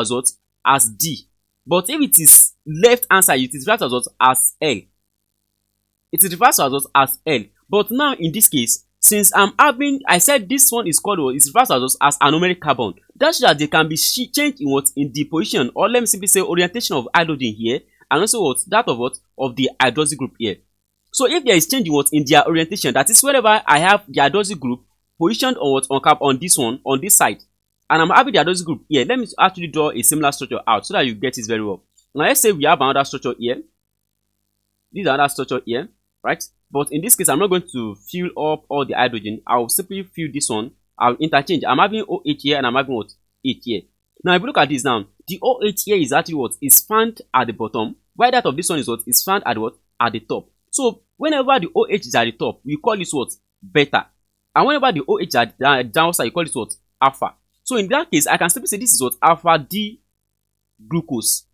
as what? As D. But if it is left hand side, it is referred to as what? As L. It is referred to as what? As L. But now in this case, since I said this one is called what? It's referred to as anomeric carbon. That's that they can be changed in what? In the position, or let me simply say orientation of hydrogen here, and also what? That of what? Of the hydroxy group here. So if there is change in what? In their orientation, that is whenever I have the hydroxy group positioned on what? On this one, on this side, and I'm having the hydroxy group here. Let me actually draw a similar structure out so that you get it very well. Now let's say we have another structure here. This is another structure here, right? But in this case, I'm not going to fill up all the hydrogen. I'll simply fill this one. I'll interchange. I'm having OH here and I'm having what? H here. Now, if you look at this now, the OH here is actually what? Is found at the bottom. While that of this one is what? Is found at what? At the top. So, whenever the OH is at the top, we call this what? Beta. And whenever the OH is at the downside, you call this what? Alpha. So, in that case, I can simply say this is what? Alpha D glucose.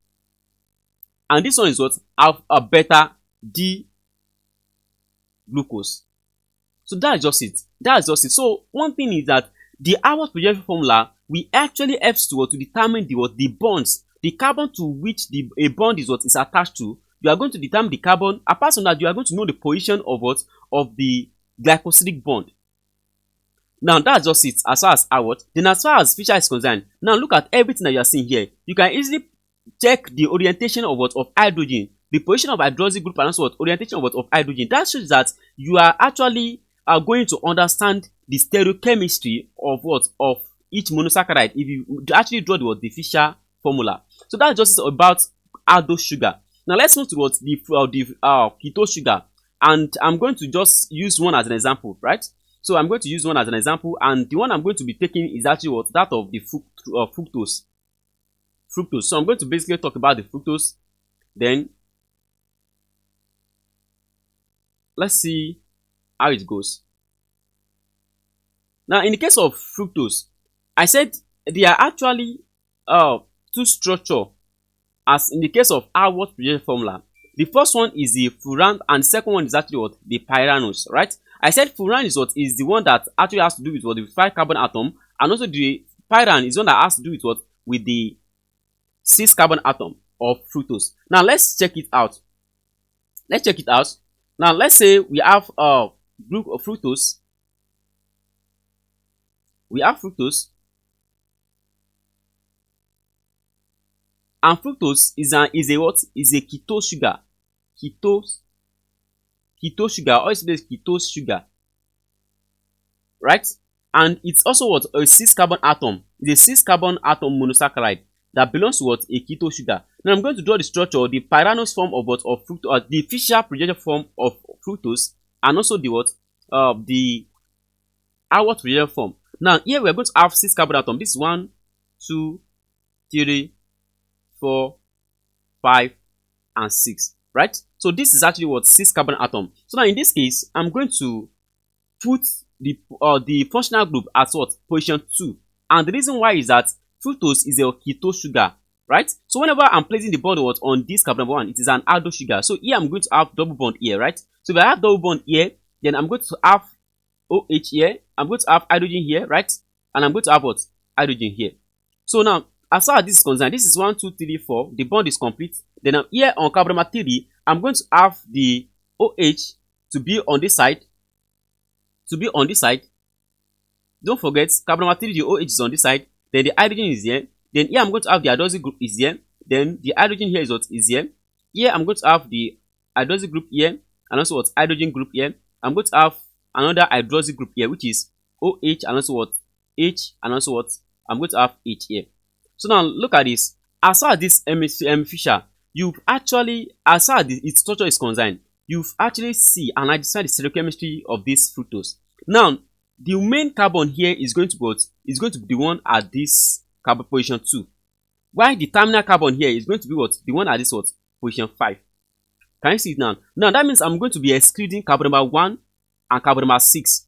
And this one is what? Alpha beta D glucose. So that's just it. That's just it. So one thing is that the Haworth projection formula will actually helps to determine the bonds, the carbon to which a bond is attached to. You are going to determine the carbon. Apart from that, you are going to know the position of of the glycosidic bond. Now that's just it as far as Haworth. Then as far as Fisher is concerned, now look at everything that you are seeing here. You can easily check the orientation of hydrogen, the position of hydroxy group, and also orientation of hydrogen. That shows that you are actually going to understand the stereochemistry of each monosaccharide if you actually draw the Fisher formula. So that's just about aldose sugar. Now let's move towards the ketose sugar, and I'm going to just use one as an example, right? So I'm going to use one as an example, and the one I'm going to be taking is actually that of the fructose. Fructose. So I'm going to basically talk about the fructose. Then let's see how it goes. Now, in the case of fructose, I said there are actually two structures, as in the case of Haworth projection formula. The first one is the furan, and the second one is actually the pyranose, right? I said furan is is the one that actually has to do with the 5 carbon atom, and also the pyran is one that has to do with the 6 carbon atom of fructose. Now let's check it out. Let's check it out. Now let's say we have group of fructose. We have fructose, and fructose is a ketose sugar. Ketose sugar, or it's ketose sugar, right? And it's also a 6 carbon atom. It's a 6 carbon atom monosaccharide that belongs to a ketose sugar. Now I'm going to draw the structure, the pyranose form of fructose, the Fisher projection form of fructose, and also the Haworth projection form. Now here we are going to have 6 carbon atoms. This is 1, 2, 3, 4, 5, and 6. Right? So this is actually 6 carbon atom. So now in this case, I'm going to put the functional group at position 2. And the reason why is that fructose is a ketose sugar, right? So whenever I'm placing the bond on this carbon number 1, it is an aldose sugar. So here I'm going to have double bond here, right? So if I have double bond here, then I'm going to have OH here, I'm going to have hydrogen here, right? And I'm going to have hydrogen here. So now, as far as this is concerned, this is 1, 2, 3, 4. The bond is complete. Then here on carbon number 3, I'm going to have the OH to be on this side. Don't forget, carbon number 3, the OH is on this side. Then the hydrogen is here. Then here I'm going to have the hydroxy group is here. Then the hydrogen here is here. Here I'm going to have the hydroxy group here, and also hydrogen group here. I'm going to have another hydroxy group here, which is OH, and also H, and also I'm going to have H here. So now look at this. As far as this Fisher, you've actually, as far as its structure is concerned, you've actually see and identify the stereochemistry of this fructose. Now, the main carbon here is going to be the one at this carbon position 2. While the terminal carbon here is going to be the one at this position 5. Can you see it now? Now that means I'm going to be excluding carbon number 1 and carbon number 6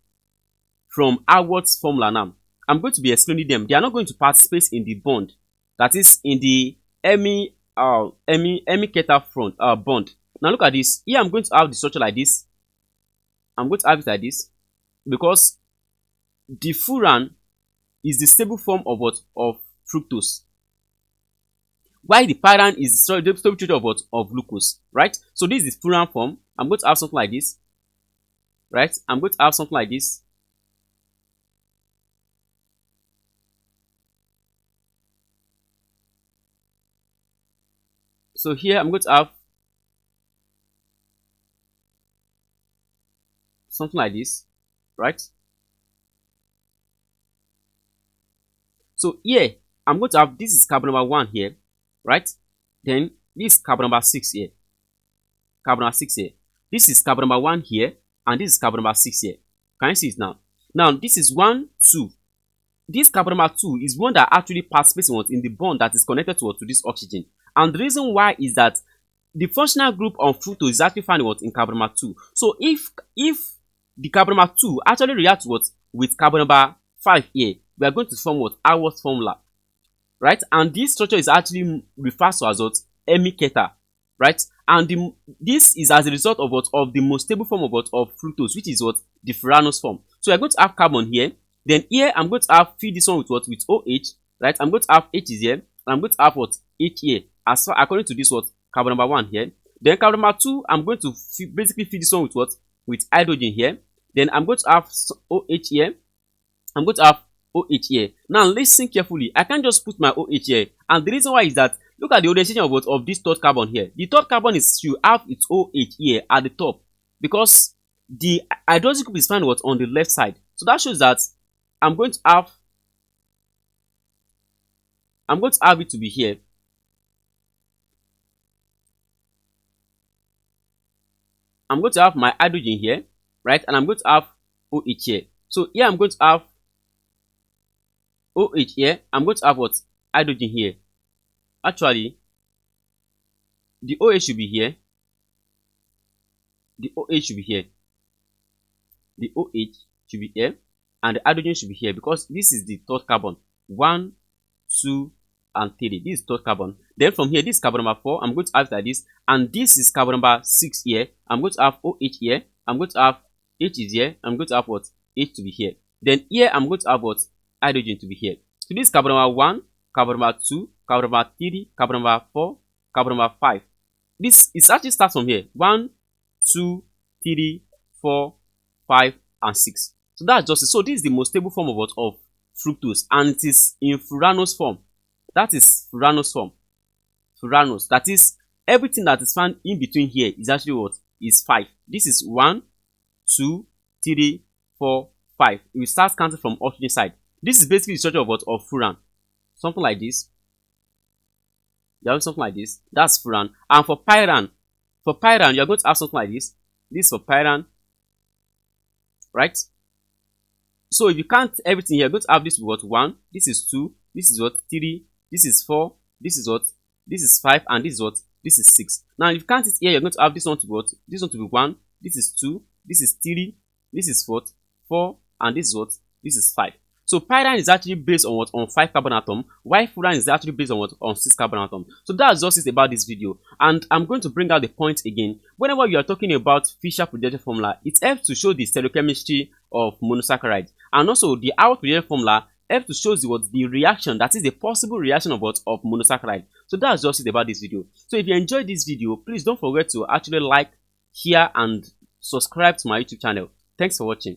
from Haworth's formula now. I'm going to be excluding them. They are not going to participate in the bond. That is in the hemi-ketal front bond. Now look at this. Here I'm going to have the structure like this. I'm going to have it like this because the furan is the stable form of fructose. While the pyran is stable structure of what? Of glucose, right? So this is furan form. I'm going to have something like this, right? I'm going to have something like this. So here I'm going to have something like this, right? So here I'm going to have, this is carbon number 1 here, right? Then this is carbon number 6 here. Carbon number 6 here. This is carbon number 1 here, and this is carbon number 6 here. Can you see it now? Now this is 1, 2. This carbon number 2 is one that actually participates in the bond that is connected to this oxygen. And the reason why is that the functional group of fructose is actually found in carbon number 2. So if the carbon number 2 actually reacts with carbon number 5 here, we are going to form Haworth's formula, right? And this structure is actually referred to as emicator, right? And this is as a result of of the most stable form of fructose, which is the furanose form. So we are going to have carbon here. Then here I'm going to fill this one with with OH, right? I'm going to have H is here, and I'm going to have H here, as far according to this carbon number 1 here. Then carbon number 2, I'm going to basically fill this one with with hydrogen here. Then I'm going to have OH here. I'm going to have OH here. Now listen carefully. I can't just put my OH here, and the reason why is that look at the orientation of this third carbon here. The third carbon should have its OH here at the top, because the hydrogen group is found on the left side. So that shows that I'm going to have it to be here. I'm going to have my hydrogen here, right? And I'm going to have OH here. So here I'm going to have OH here. I'm going to have hydrogen here. Actually, the OH should be here. The OH should be here. The OH should be here. And the hydrogen should be here, because this is the third carbon. 1, 2, and 3. This is third carbon. Then from here, this is carbon number 4. I'm going to have it like this. And this is carbon number 6 here. I'm going to have OH here. I'm going to have H is here. I'm going to have H to be here. Then here, I'm going to have hydrogen to be here. So this is carbon number 1, carbon number 2, carbon number 3, carbon number 4, carbon number 5. This is actually starts from here. 1, 2, 3, 4, 5, and 6. So that's just it. So this is the most stable form of fructose, and it is in furanose form. That is furanose form. Furanose. That is, everything that is found in between here is actually is 5. This is 1, 2, 3, 4, 5. We start counting from oxygen side. This is basically the structure of furan. Something like this. You have something like this. That's furan. And for pyran, you are going to have something like this. This is for pyran, right? So if you count everything here, you're going to have this with 1, this is 2, this is 3, this is 4, this is this is 5, and this is this is 6. Now if you count it here, you're going to have this one to be this one to be 1, this is 2, this is 3, this is 4, and this is this is 5. So pyran is actually based on on 5 carbon atom, while furan is actually based on on 6 carbon atom. So that's just it about this video, and I'm going to bring out the point again. Whenever you are talking about Fischer projection formula, it helps to show the stereochemistry of monosaccharide, and also the Haworth projection formula helps to show the reaction, that is the possible reaction of monosaccharide. So that's just it about this video. So if you enjoyed this video, please don't forget to actually like, share, and subscribe to my YouTube channel. Thanks for watching.